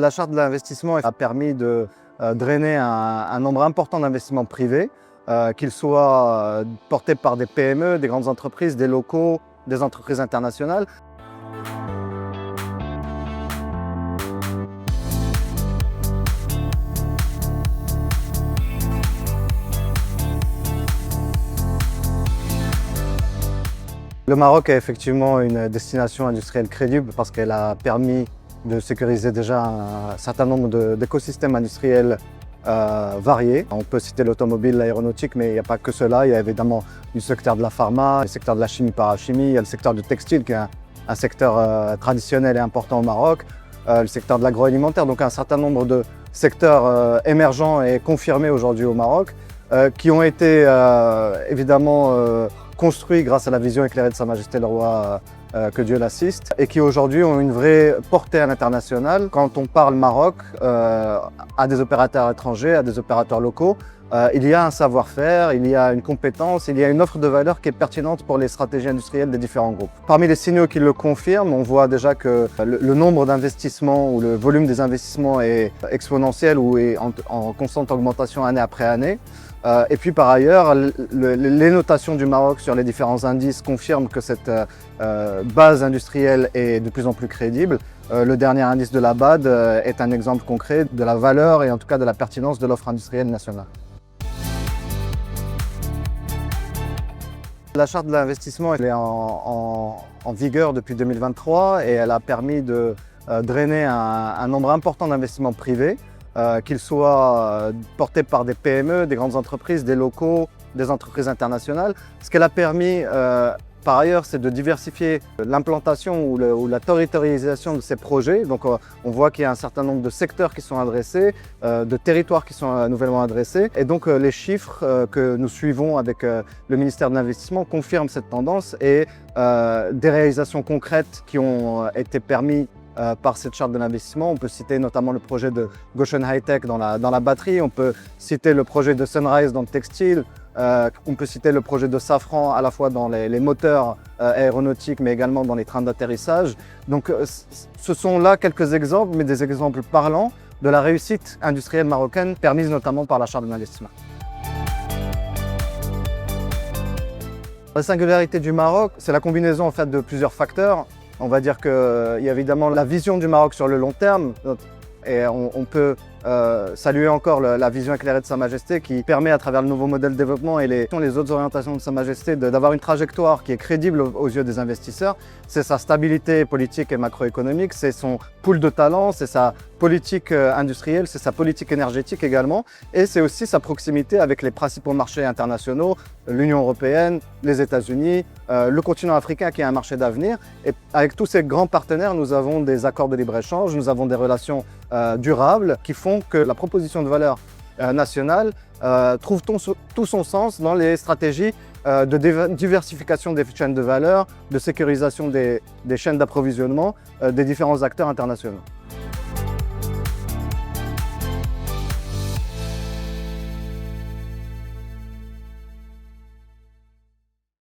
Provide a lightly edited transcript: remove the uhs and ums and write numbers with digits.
La charte de l'investissement a permis de drainer un nombre important d'investissements privés, qu'ils soient portés par des PME, des grandes entreprises, des locaux, des entreprises internationales. Le Maroc est effectivement une destination industrielle crédible parce qu'elle a permis de sécuriser déjà un certain nombre d'écosystèmes industriels variés. On peut citer l'automobile, l'aéronautique, mais il n'y a pas que cela. Il y a évidemment le secteur de la pharma, le secteur de la chimie parachimie, il y a le secteur du textile qui est un secteur traditionnel et important au Maroc, le secteur de l'agroalimentaire, donc un certain nombre de secteurs émergents et confirmés aujourd'hui au Maroc qui ont été évidemment construits grâce à la vision éclairée de Sa Majesté le Roi, que Dieu l'assiste, et qui aujourd'hui ont une vraie portée à l'international. Quand on parle Maroc à des opérateurs étrangers, à des opérateurs locaux, il y a un savoir-faire, il y a une compétence, il y a une offre de valeur qui est pertinente pour les stratégies industrielles des différents groupes. Parmi les signaux qui le confirment, on voit déjà que le nombre d'investissements ou le volume des investissements est exponentiel ou est en constante augmentation année après année. Et puis par ailleurs, les notations du Maroc sur les différents indices confirment que cette base industrielle est de plus en plus crédible. Le dernier indice de la BAD est un exemple concret de la valeur et en tout cas de la pertinence de l'offre industrielle nationale. La charte de l'investissement est en vigueur depuis 2023 et elle a permis de drainer un nombre important d'investissements privés, qu'ils soient portés par des PME, des grandes entreprises, des locaux, des entreprises internationales. Ce qu'elle a permis par ailleurs, c'est de diversifier l'implantation ou la territorialisation de ces projets. Donc on voit qu'il y a un certain nombre de secteurs qui sont adressés, de territoires qui sont nouvellement adressés. Et donc les chiffres que nous suivons avec le ministère de l'Investissement confirment cette tendance et des réalisations concrètes qui ont été permises par cette charte de l'investissement. On peut citer notamment le projet de Gotion High-Tech dans la batterie, on peut citer le projet de Sunrise dans le textile, on peut citer le projet de Safran à la fois dans les moteurs aéronautiques mais également dans les trains d'atterrissage. Donc ce sont là quelques exemples, mais des exemples parlants de la réussite industrielle marocaine permise notamment par la charte de l'investissement. La singularité du Maroc, c'est la combinaison en fait de plusieurs facteurs. On va dire qu'il y a évidemment la vision du Maroc sur le long terme et on peut saluer encore la vision éclairée de Sa Majesté qui permet à travers le nouveau modèle de développement et les autres orientations de Sa Majesté d'avoir une trajectoire qui est crédible aux yeux des investisseurs. C'est sa stabilité politique et macroéconomique, c'est son pool de talents, c'est sa politique industrielle, c'est sa politique énergétique également et c'est aussi sa proximité avec les principaux marchés internationaux, l'Union européenne, les États-Unis, le continent africain qui est un marché d'avenir. Et avec tous ces grands partenaires, nous avons des accords de libre-échange, nous avons des relations durables qui font que la proposition de valeur nationale trouve tout son sens dans les stratégies de diversification des chaînes de valeur, de sécurisation des chaînes d'approvisionnement des différents acteurs internationaux.